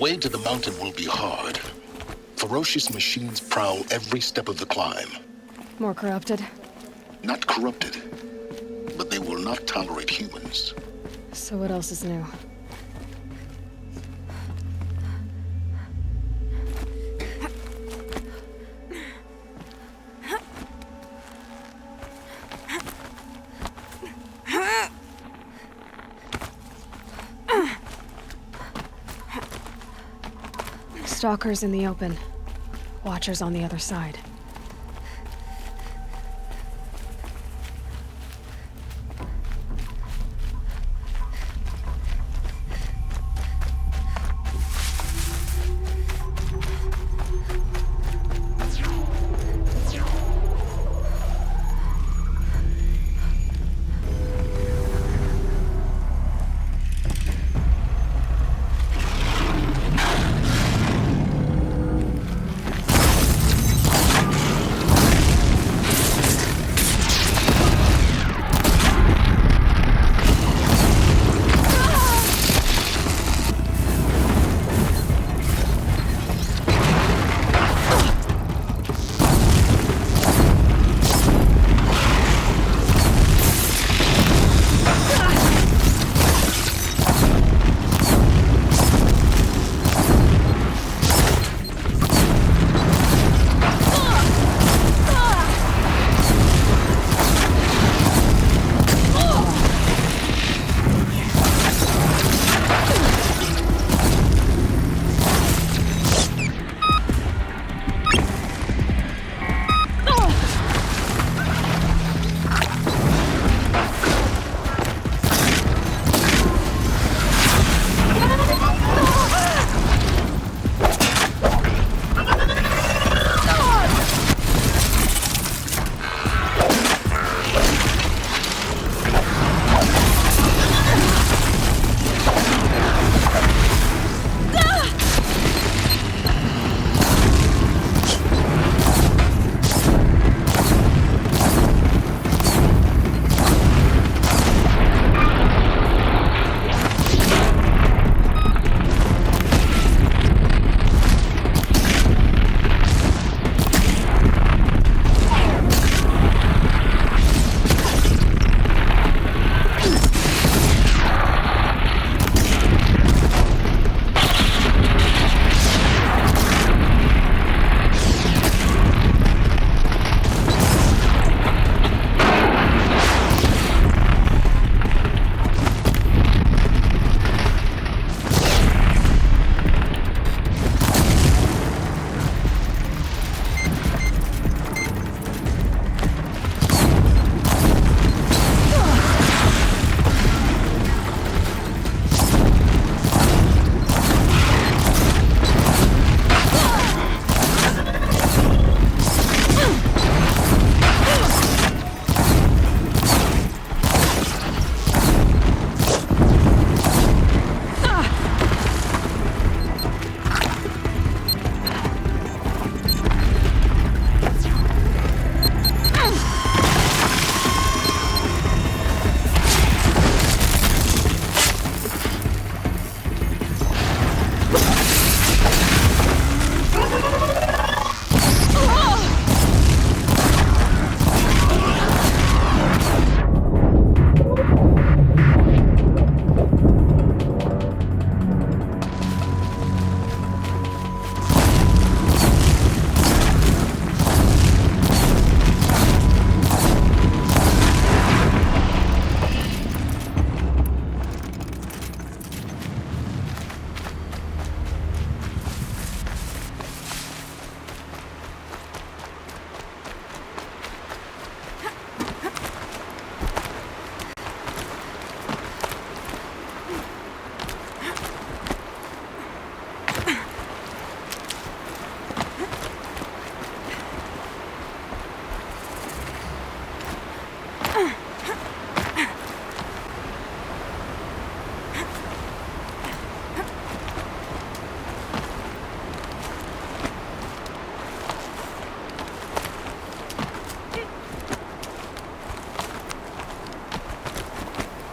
way to the mountain will be hard. Ferocious machines prowl every step of the climb. More corrupted? Not corrupted, but they will not tolerate humans. So what else is new? Stalkers in the open. Watchers on the other side.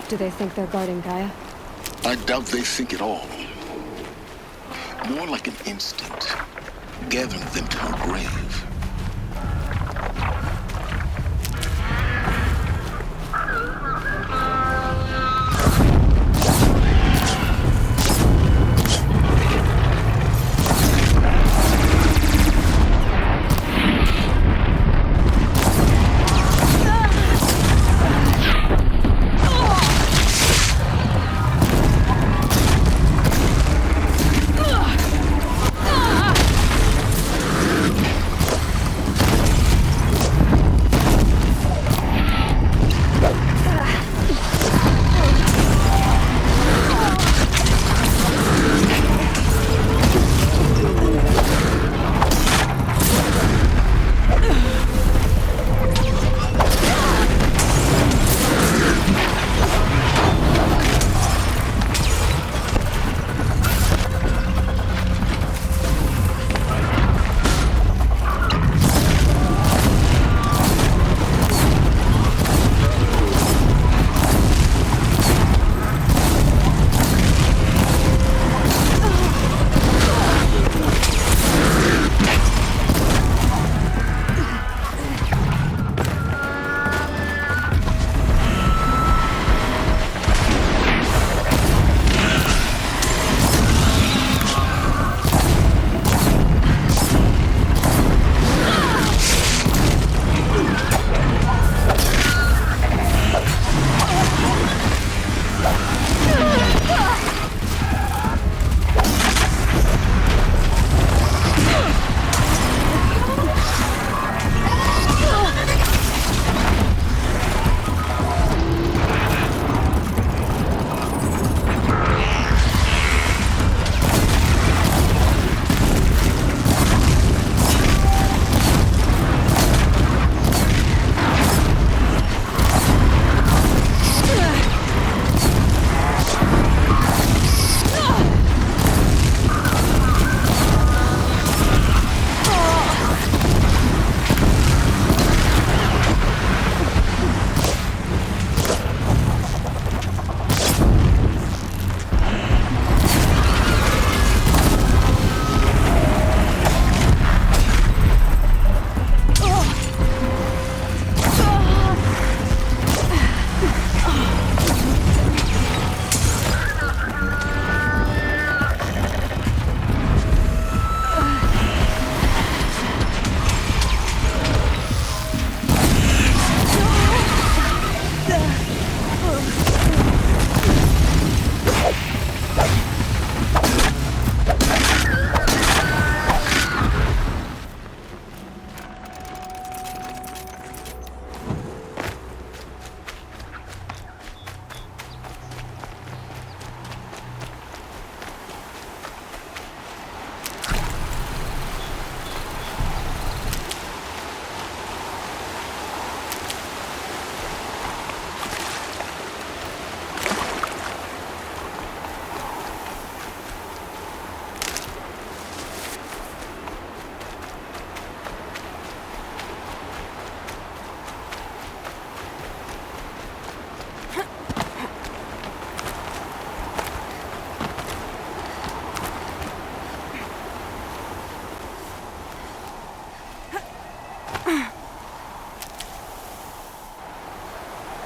Do they think they're guarding Gaia? I doubt they think at all. More like an instinct, gathering them to her grave.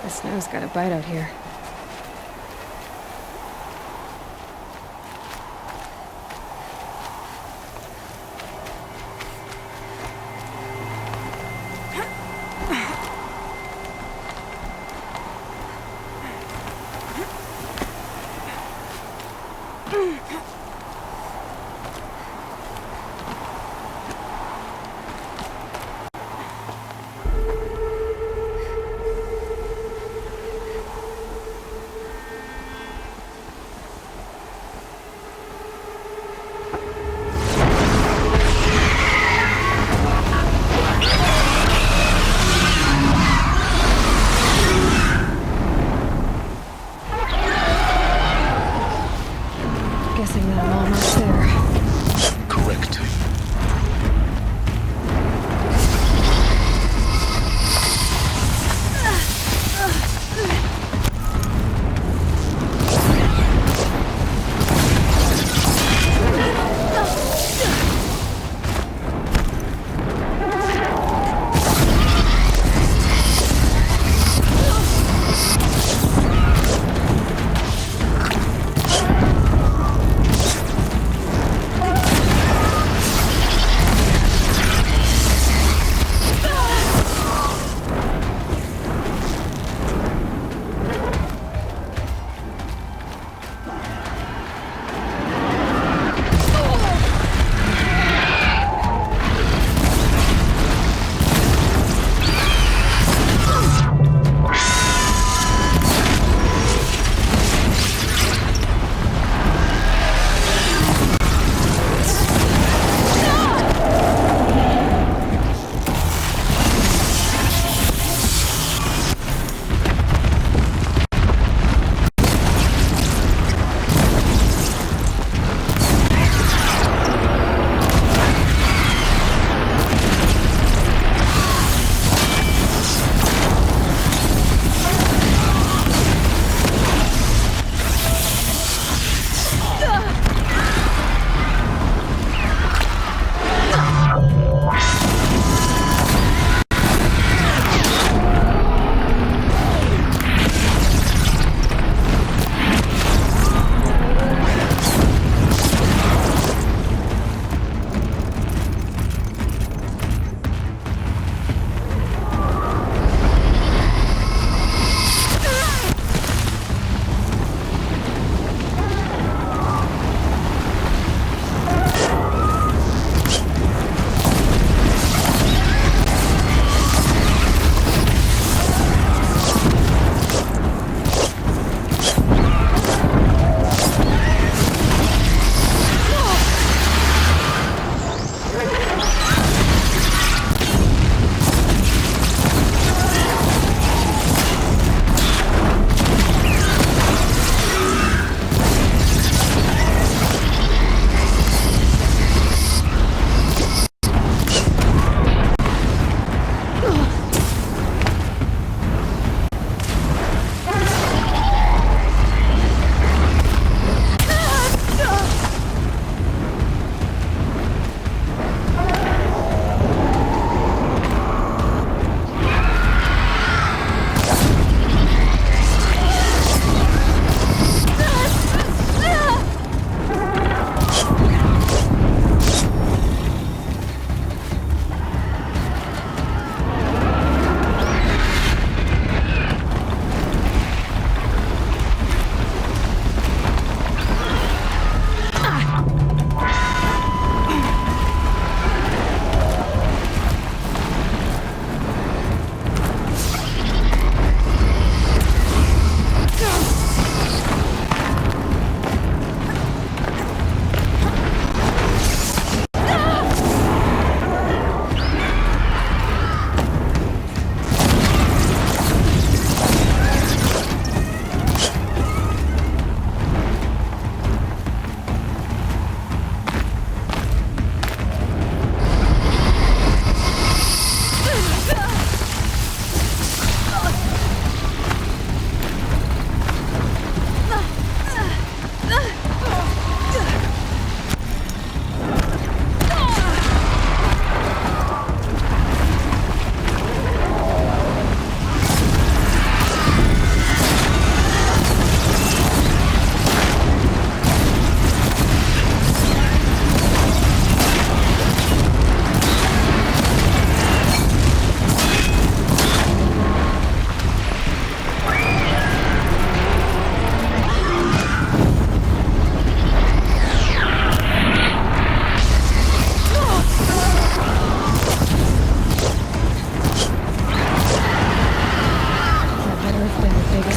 The snow's got a bite out here.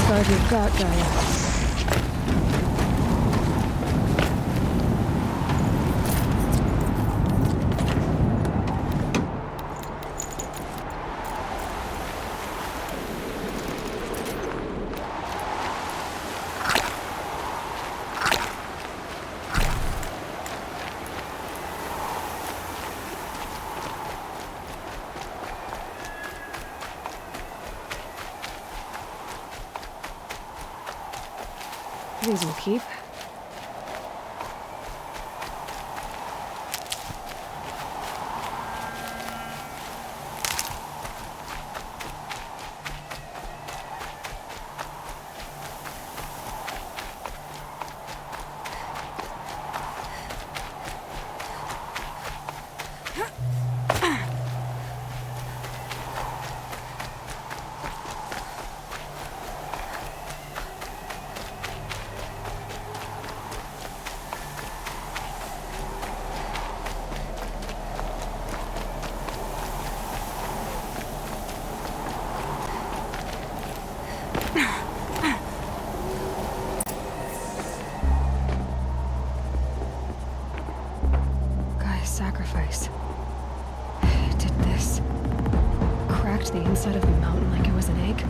safeguard you've got, Gaia. These will keep. Sacrifice. It did this. Cracked the inside of the mountain like it was an egg.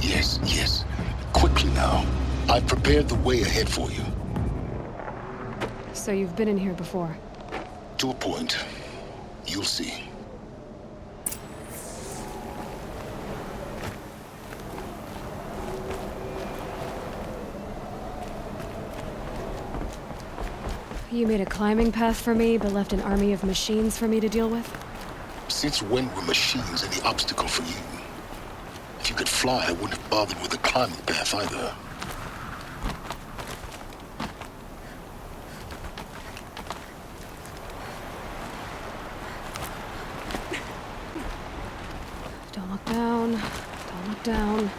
Yes, yes. Quickly now. I've prepared the way ahead for you. So you've been in here before? To a point. You'll see. You made a climbing path for me, but left an army of machines for me to deal with? Since when were machines any obstacle for you? If you could fly, I wouldn't have bothered with the climbing path either. Don't look down. Don't look down.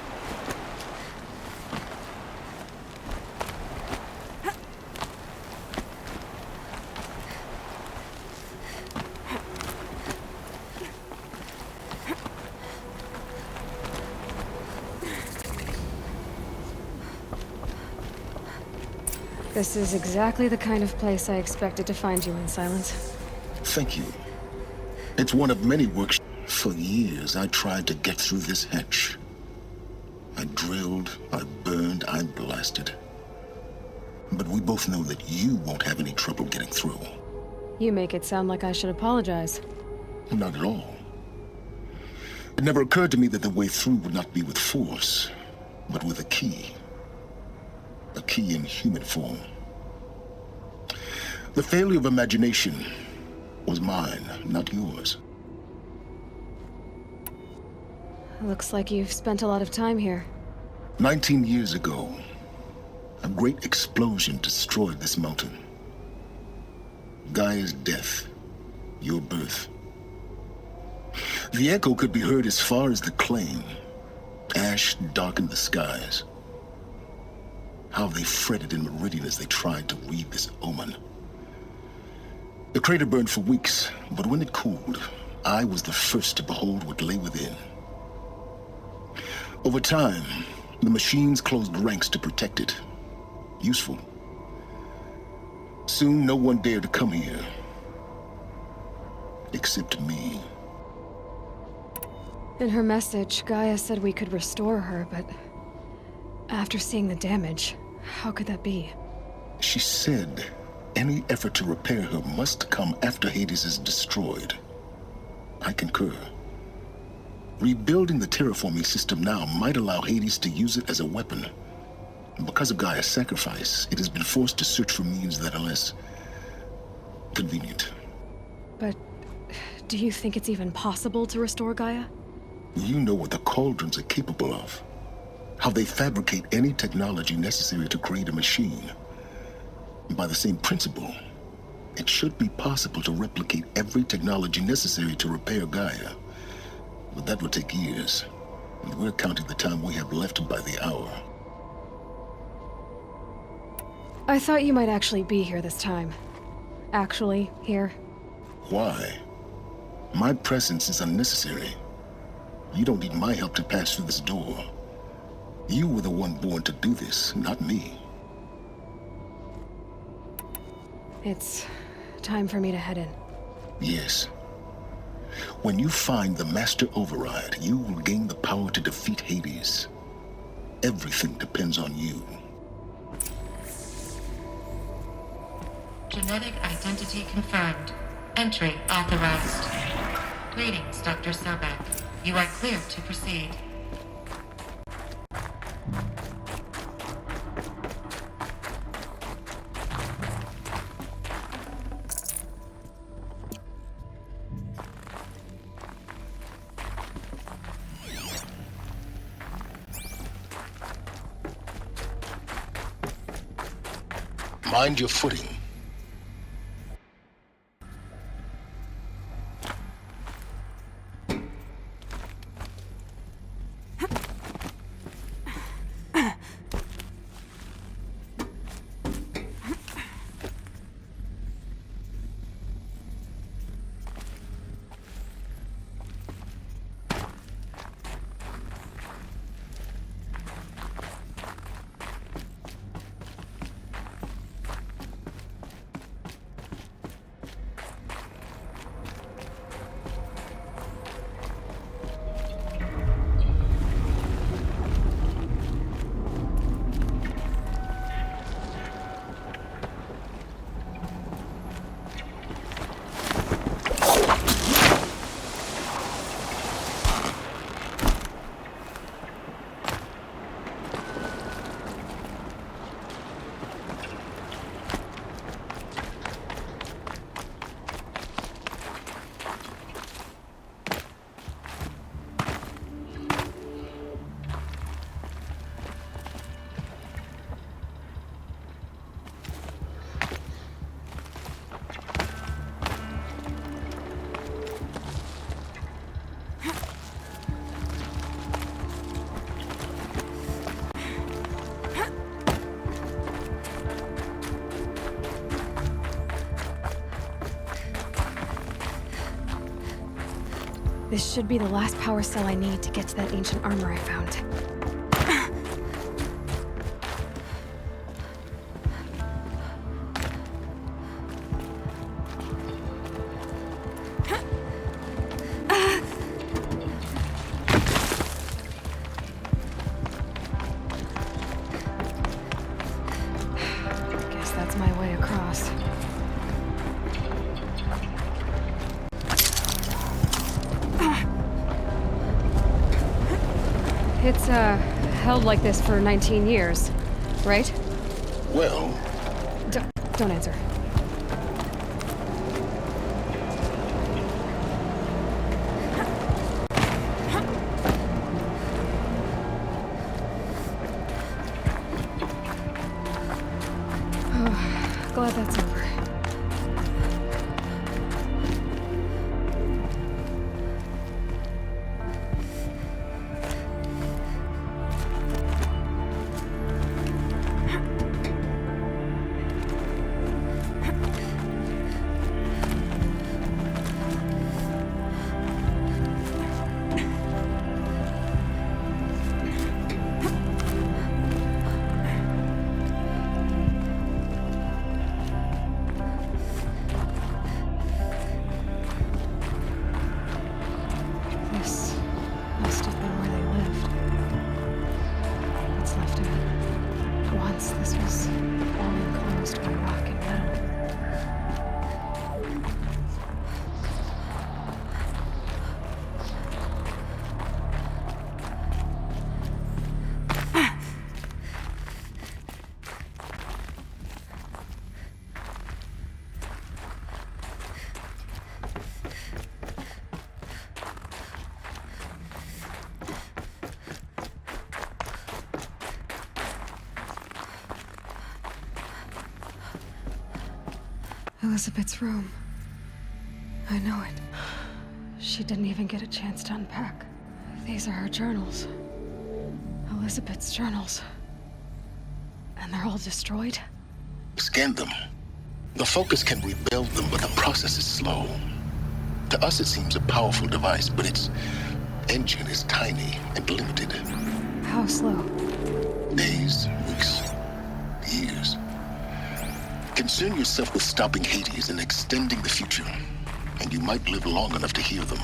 This is exactly the kind of place I expected to find you in, Silence. Thank you. It's one of many works. For years, I tried to get through this hatch. I drilled, I burned, I blasted. But we both know that you won't have any trouble getting through. You make it sound like I should apologize. Not at all. It never occurred to me that the way through would not be with force, but with a key. A key in human form. The failure of imagination was mine, not yours. Looks like you've spent a lot of time here. 19 years ago, a great explosion destroyed this mountain. Gaia's death, your birth. The echo could be heard as far as the claim. Ash darkened the skies. How they fretted in meridian as they tried to read this omen. The crater burned for weeks, but when it cooled, I was the first to behold what lay within. Over time, the machines closed ranks to protect it. Useful. Soon, no one dared to come here. Except me. In her message, Gaia said we could restore her, but after seeing the damage, how could that be? She said any effort to repair her must come after Hades is destroyed. I concur. Rebuilding the terraforming system now might allow Hades to use it as a weapon. Because of Gaia's sacrifice, it has been forced to search for means that are less convenient. But do you think it's even possible to restore Gaia? You know what the cauldrons are capable of. How they fabricate any technology necessary to create a machine. By the same principle, it should be possible to replicate every technology necessary to repair Gaia. But that would take years. And we're counting the time we have left by the hour. I thought you might actually be here this time. Actually, here. Why? My presence is unnecessary. You don't need my help to pass through this door. You were the one born to do this, not me. It's time for me to head in. Yes. When you find the Master Override, you will gain the power to defeat Hades. Everything depends on you. Genetic identity confirmed. Entry authorized. Greetings, Dr. Sobek. You are cleared to proceed. Mind your footing. This should be the last power cell I need to get to that ancient armor I found. Guess that's my way across. It's, held like this for 19 years, right? Well... Don't answer. Oh, glad that's over. This was all enclosed by rock and metal. Elizabeth's room. I know it. She didn't even get a chance to unpack. These are her journals. Elizabeth's journals. And they're all destroyed? Scan them. The Focus can rebuild them, but the process is slow. To us, it seems a powerful device, but it's engine is tiny and limited. How slow? Days, weeks, years. Concern yourself with stopping Hades and extending the future, and you might live long enough to hear them.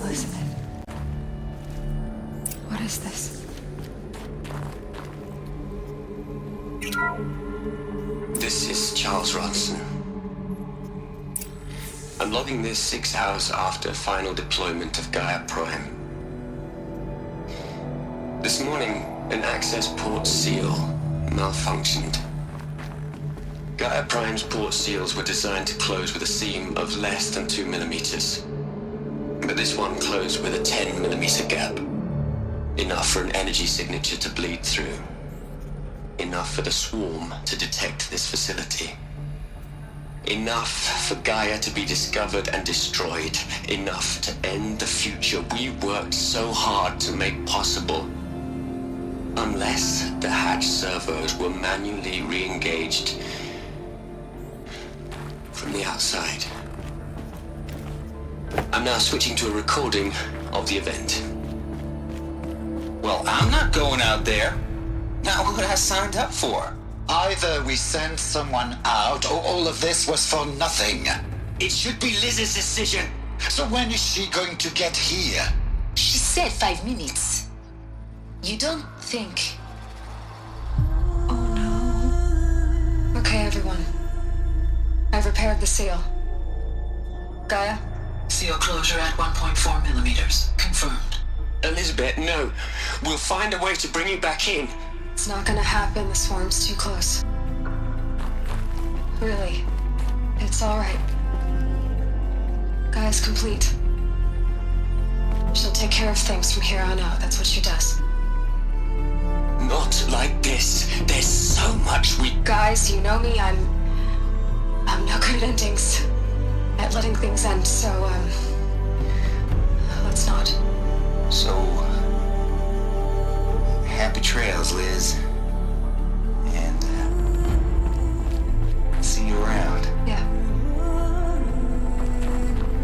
Elizabeth. What is this? This is Charles Ronson. I'm logging this 6 hours after final deployment of Gaia Prime. This morning, an access port seal malfunctioned. Gaia Prime's port seals were designed to close with a seam of less than 2 millimeters. But this one closed with a 10 millimeter gap. Enough for an energy signature to bleed through. Enough for the swarm to detect this facility. Enough for Gaia to be discovered and destroyed. Enough to end the future we worked so hard to make possible. Unless the hatch servos were manually re-engaged from the outside. I'm now switching to a recording of the event. Well, I'm not going out there. Not what I signed up for. Either we send someone out, or all of this was for nothing. It should be Liz's decision. So when is she going to get here? She said 5 minutes. You don't think... Oh no. Okay, everyone. I've repaired the seal. Gaia? Seal closure at 1.4 millimeters. Confirmed. Elizabeth, no. We'll find a way to bring you back in. It's not gonna happen. The swarm's too close. Really. It's alright. Gaia's complete. She'll take care of things from here on out. That's what she does. Not like this. There's so much we... Guys, you know me. I'm no good at endings. At letting things end, so, let's not. So, happy trails, Liz. And, see you around. Yeah.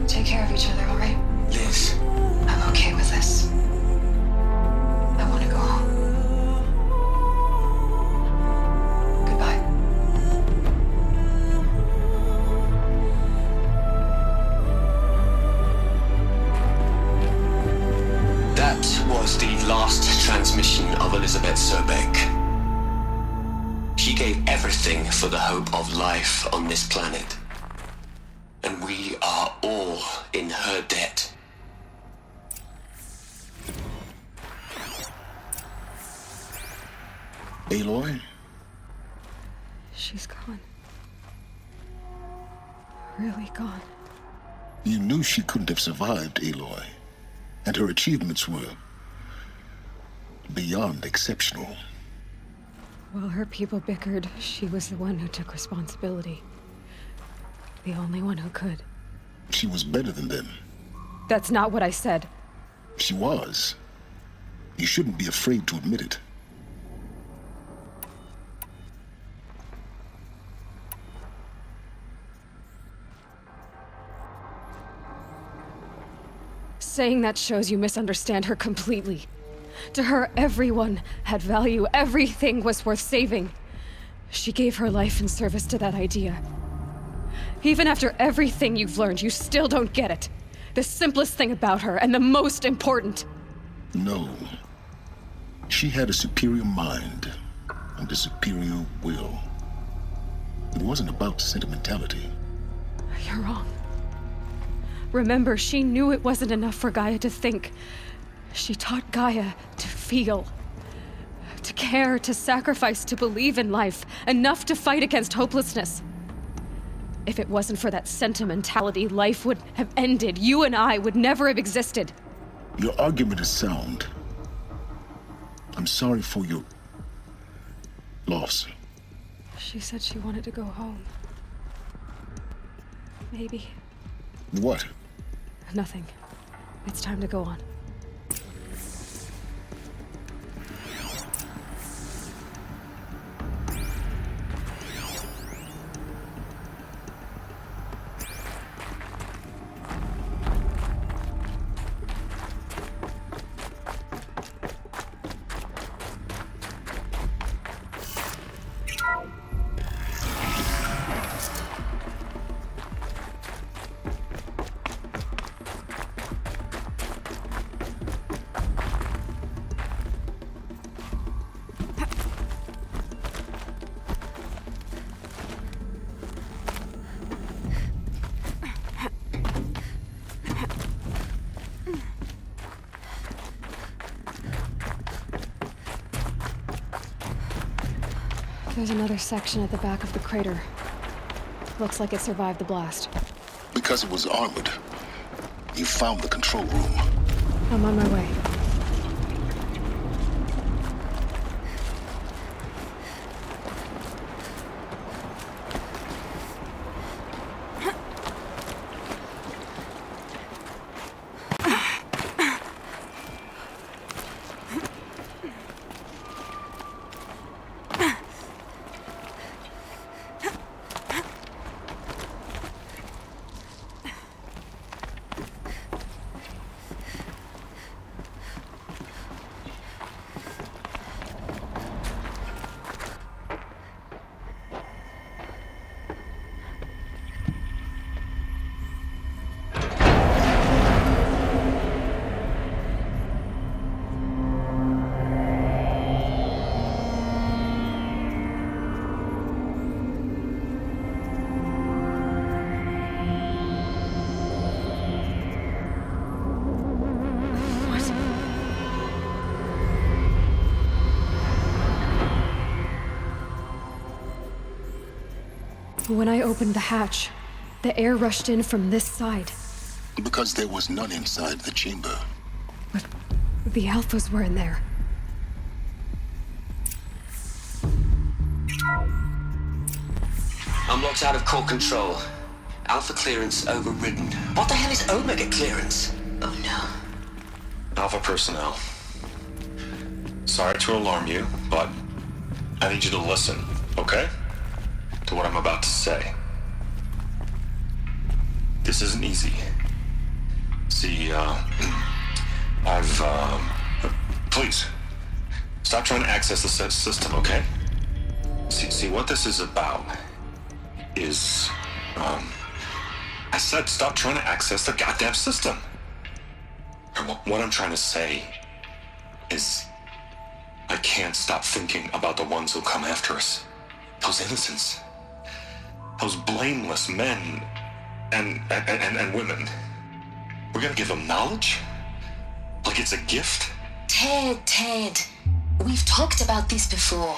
Take care of each other, alright? Liz. I'm okay with this. I want to go home. Goodbye. That was the last transmission of Elizabeth Sobek. She gave everything for the hope of life on this planet. And we are all in her debt. Aloy? She's gone. Really gone. You knew she couldn't have survived, Aloy. And her achievements were beyond exceptional. While her people bickered, she was the one who took responsibility. The only one who could. She was better than them. That's not what I said. She was. You shouldn't be afraid to admit it. Saying that shows you misunderstand her completely. To her, everyone had value. Everything was worth saving. She gave her life in service to that idea. Even after everything you've learned, you still don't get it. The simplest thing about her, and the most important. No. She had a superior mind and a superior will. It wasn't about sentimentality. You're wrong. Remember, she knew it wasn't enough for Gaia to think. She taught Gaia to feel. To care, to sacrifice, to believe in life. Enough to fight against hopelessness. If it wasn't for that sentimentality, life would have ended. You and I would never have existed. Your argument is sound. I'm sorry for your loss. She said she wanted to go home. Maybe. What? Nothing. It's time to go on. There's another section at the back of the crater. Looks like it survived the blast. Because it was armored. You found the control room. I'm on my way. When I opened the hatch, the air rushed in from this side. Because there was none inside the chamber. But the Alphas were in there. I'm locked out of core control. Alpha clearance overridden. What the hell is Omega clearance? Oh no. Alpha personnel. Sorry to alarm you, but I need you to listen, okay? To what I'm about to say. This isn't easy. See, please, stop trying to access the system, okay? See, what this is about is, I said stop trying to access the goddamn system. And what I'm trying to say is, I can't stop thinking about the ones who'll come after us. Those innocents. Those blameless men and women. We're gonna give them knowledge? Like it's a gift? Ted. We've talked about this before.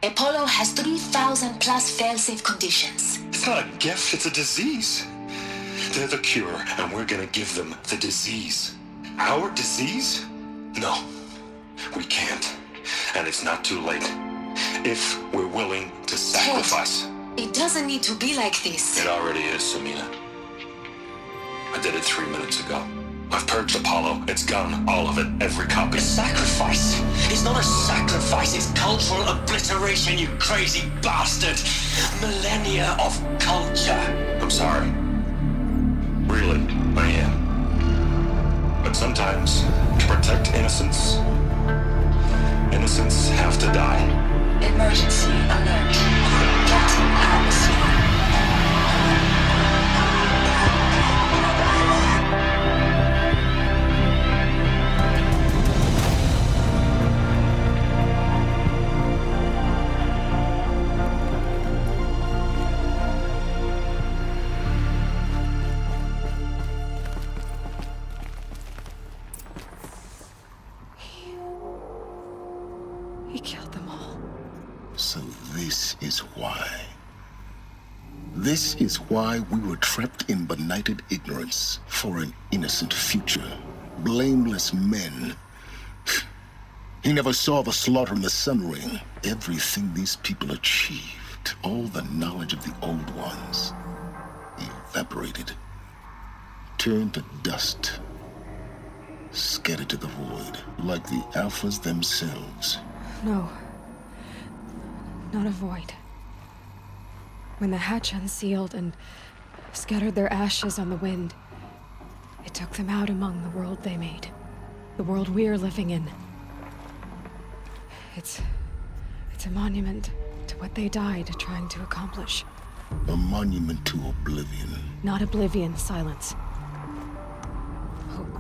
Apollo has 3,000 plus fail-safe conditions. It's not a gift, it's a disease. They're the cure, and we're gonna give them the disease. Our disease? No, we can't. And it's not too late. If we're willing to sacrifice. Ted, it doesn't need to be like this. It already is, Samina. I did it 3 minutes ago. I've purged Apollo. It's gone. All of it. Every copy. Sacrifice? It's not a sacrifice, it's cultural obliteration, you crazy bastard! Millennia of culture! I'm sorry. Really, I am. But sometimes, to protect innocence, innocents have to die. Emergency alert. Captain Aloy. He killed them all. So this is why. This is why we were trapped in benighted ignorance for an innocent future. Blameless men. He never saw the slaughter in the Sun Ring. Everything these people achieved, all the knowledge of the old ones, evaporated, turned to dust, scattered to the void, like the Alphas themselves. No. Not a void. When the hatch unsealed and scattered their ashes on the wind, it took them out among the world they made. The world we're living in. It's a monument to what they died trying to accomplish. A monument to oblivion. Not oblivion, silence. Hope.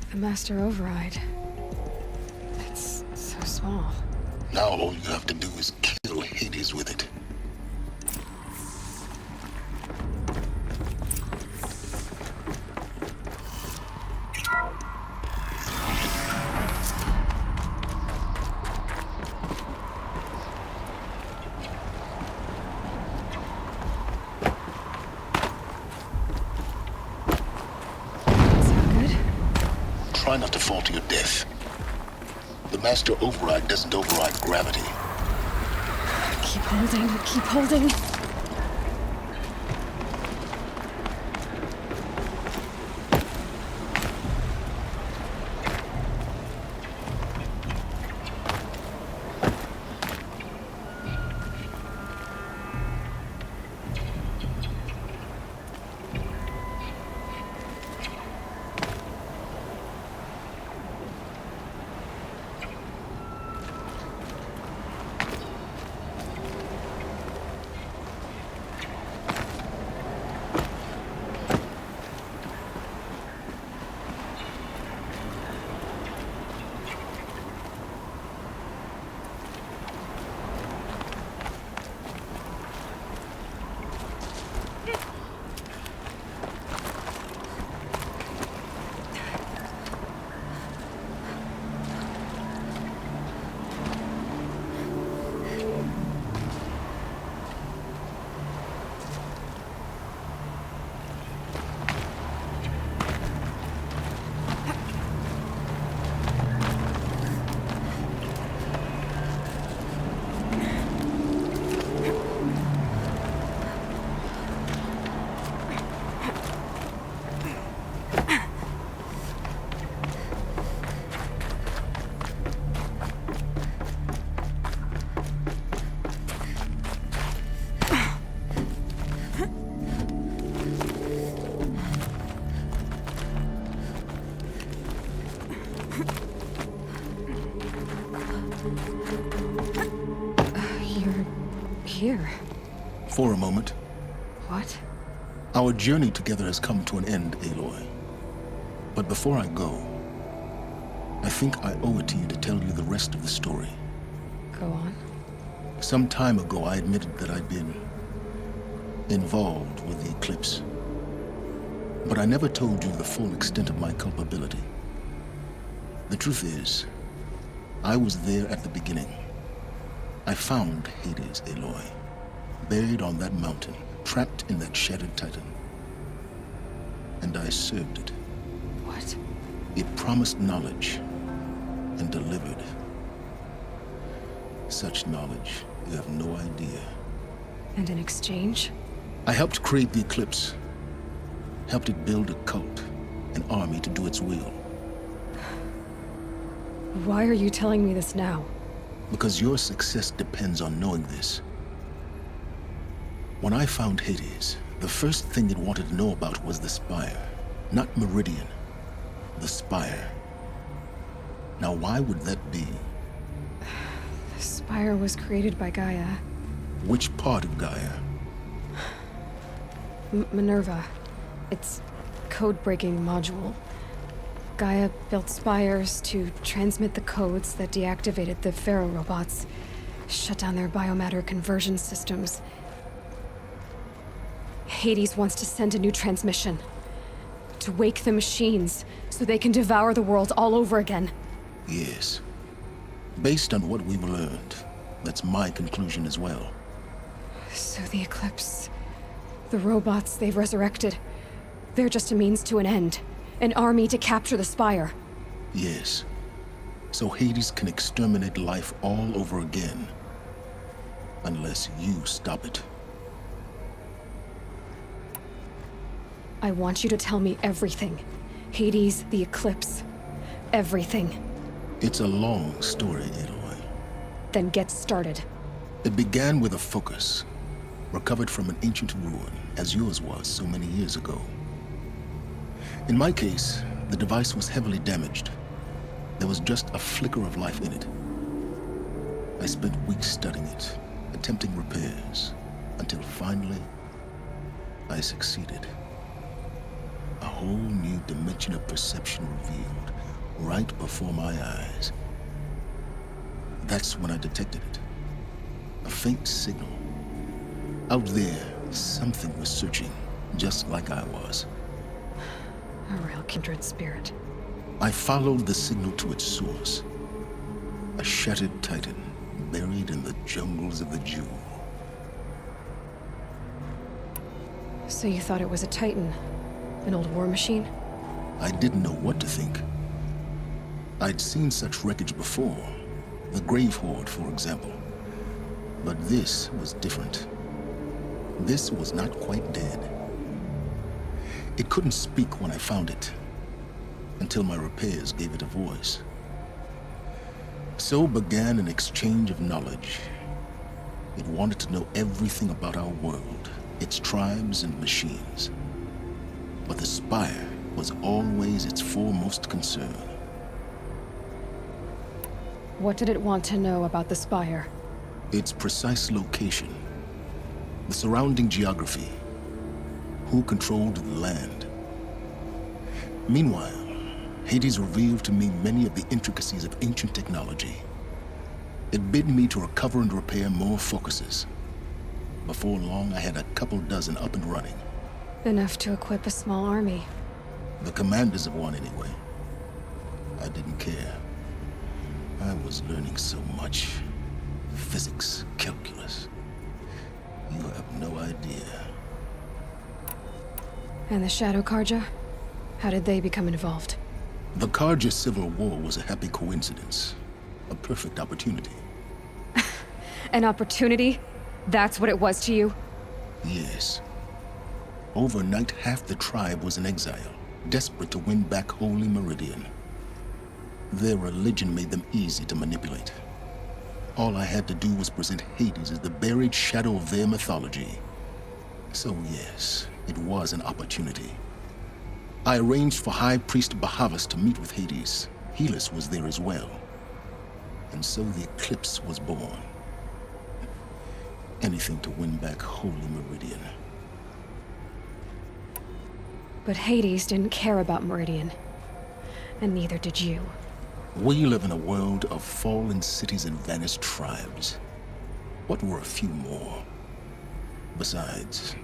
The master override. It's so small. Now all you have to do is kill Hades with it. try not to fall to your death. The master override doesn't override gravity. Keep holding, keep holding. Here. For a moment. What? Our journey together has come to an end, Aloy. But before I go, I think I owe it to you to tell you the rest of the story. Go on. Some time ago, I admitted that I'd been involved with the eclipse. But I never told you the full extent of my culpability. The truth is, I was there at the beginning. I found Hades, Aloy, buried on that mountain, trapped in that shattered titan. And I served it. What? It promised knowledge and delivered. Such knowledge, you have no idea. And in exchange? I helped create the eclipse. Helped it build a cult, an army to do its will. Why are you telling me this now? Because your success depends on knowing this. When I found Hades, the first thing it wanted to know about was the Spire. Not Meridian. The Spire. Now why would that be? The Spire was created by Gaia. Which part of Gaia? Minerva. Its code-breaking module. Gaia built spires to transmit the codes that deactivated the Pharaoh robots, shut down their biomatter conversion systems. Hades wants to send a new transmission. To wake the machines, so they can devour the world all over again. Yes. Based on what we've learned, that's my conclusion as well. So the Eclipse, the robots they've resurrected, they're just a means to an end. An army to capture the Spire. Yes. So Hades can exterminate life all over again. Unless you stop it. I want you to tell me everything. Hades, the Eclipse. Everything. It's a long story, Aloy. Then get started. It began with a focus, recovered from an ancient ruin, as yours was so many years ago. In my case, the device was heavily damaged. There was just a flicker of life in it. I spent weeks studying it, attempting repairs, until finally, I succeeded. A whole new dimension of perception revealed, right before my eyes. That's when I detected it. A faint signal. Out there, something was searching, just like I was. A real kindred spirit. I followed the signal to its source. A shattered titan, buried in the jungles of the Jewel. So you thought it was a titan? An old war machine? I didn't know what to think. I'd seen such wreckage before. The Grave Horde, for example. But this was different. This was not quite dead. It couldn't speak when I found it, until my repairs gave it a voice. So began an exchange of knowledge. It wanted to know everything about our world, its tribes and machines. But the Spire was always its foremost concern. What did it want to know about the Spire? Its precise location, the surrounding geography, who controlled the land. Meanwhile, Hades revealed to me many of the intricacies of ancient technology. It bid me to recover and repair more focuses. Before long, I had a couple dozen up and running. Enough to equip a small army. The commanders of one, anyway. I didn't care. I was learning so much. Physics, calculus. You have no idea. And the Shadow Karja? How did they become involved? The Karja Civil War was a happy coincidence. A perfect opportunity. An opportunity? That's what it was to you? Yes. Overnight, half the tribe was in exile, desperate to win back Holy Meridian. Their religion made them easy to manipulate. All I had to do was present Hades as the buried shadow of their mythology. So yes, it was an opportunity. I arranged for High Priest Bahavas to meet with Hades. Helis was there as well. And so the eclipse was born. Anything to win back Holy Meridian. But Hades didn't care about Meridian. And neither did you. We live in a world of fallen cities and vanished tribes. What were a few more? Besides,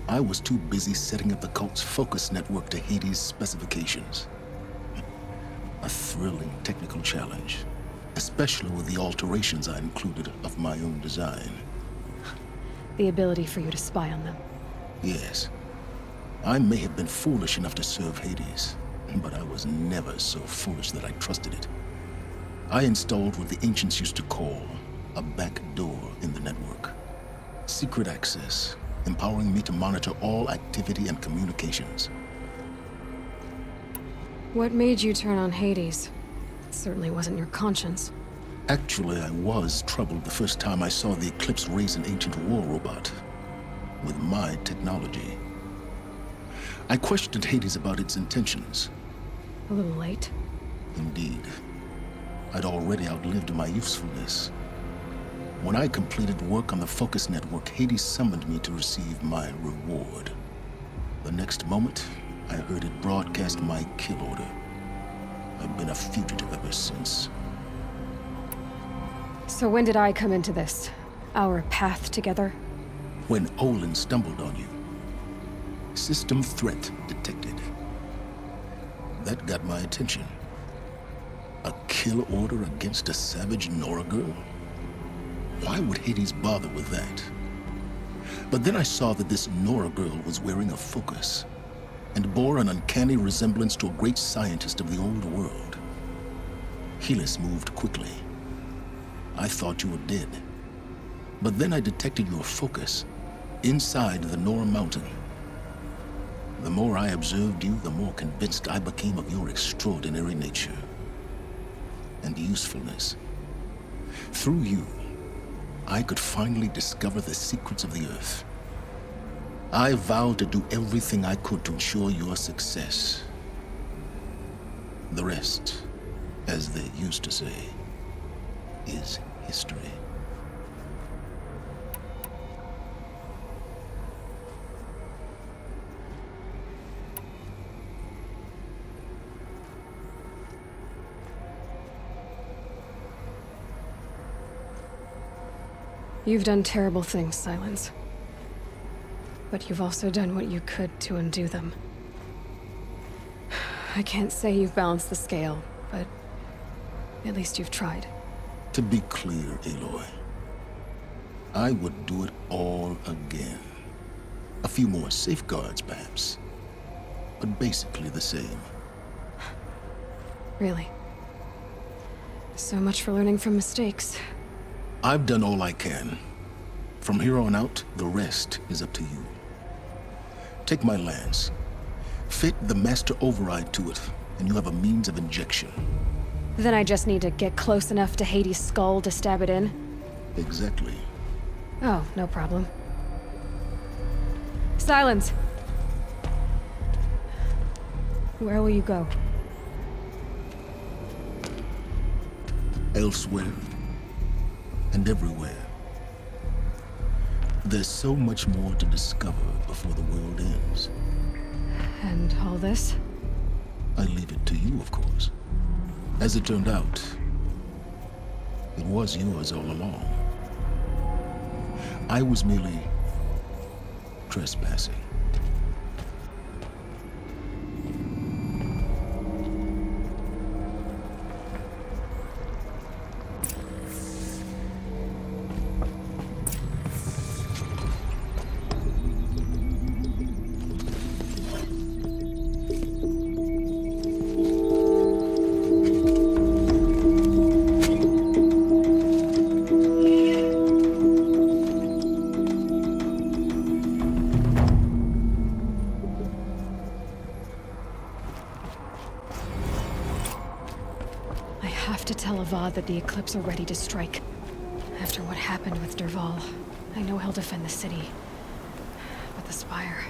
I was too busy setting up the cult's focus network to Hades' specifications. A thrilling technical challenge, especially with the alterations I included of my own design. The ability for you to spy on them. Yes. I may have been foolish enough to serve Hades, but I was never so foolish that I trusted it. I installed what the ancients used to call a back door in the network. Secret access, empowering me to monitor all activity and communications. What made you turn on Hades? It certainly wasn't your conscience. Actually, I was troubled the first time I saw the Eclipse raise an ancient war robot with my technology. I questioned Hades about its intentions. A little late. Indeed. I'd already outlived my usefulness. When I completed work on the Focus Network, Hades summoned me to receive my reward. The next moment, I heard it broadcast my kill order. I've been a fugitive ever since. So when did I come into this? Our path together? When Olin stumbled on you. System threat detected. That got my attention. A kill order against a savage Nora girl? Why would Hades bother with that? But then I saw that this Nora girl was wearing a focus and bore an uncanny resemblance to a great scientist of the old world. Helis moved quickly. I thought you were dead. But then I detected your focus inside the Nora mountain. The more I observed you, the more convinced I became of your extraordinary nature and usefulness. Through you, I could finally discover the secrets of the Earth. I vowed to do everything I could to ensure your success. The rest, as they used to say, is history. You've done terrible things, Silence. But you've also done what you could to undo them. I can't say you've balanced the scale, but at least you've tried. To be clear, Aloy, I would do it all again. A few more safeguards, perhaps, but basically the same. Really? So much for learning from mistakes. I've done all I can. From here on out, the rest is up to you. Take my lance. Fit the master override to it, and you have a means of injection. Then I just need to get close enough to Hades' skull to stab it in? Exactly. Oh, no problem. Silence! Where will you go? Elsewhere. And everywhere. There's so much more to discover before the world ends. And all this? I leave it to you, of course. As it turned out, it was yours all along. I was merely trespassing. That the Eclipse are ready to strike. After what happened with Derval, I know he'll defend the city. But the Spire...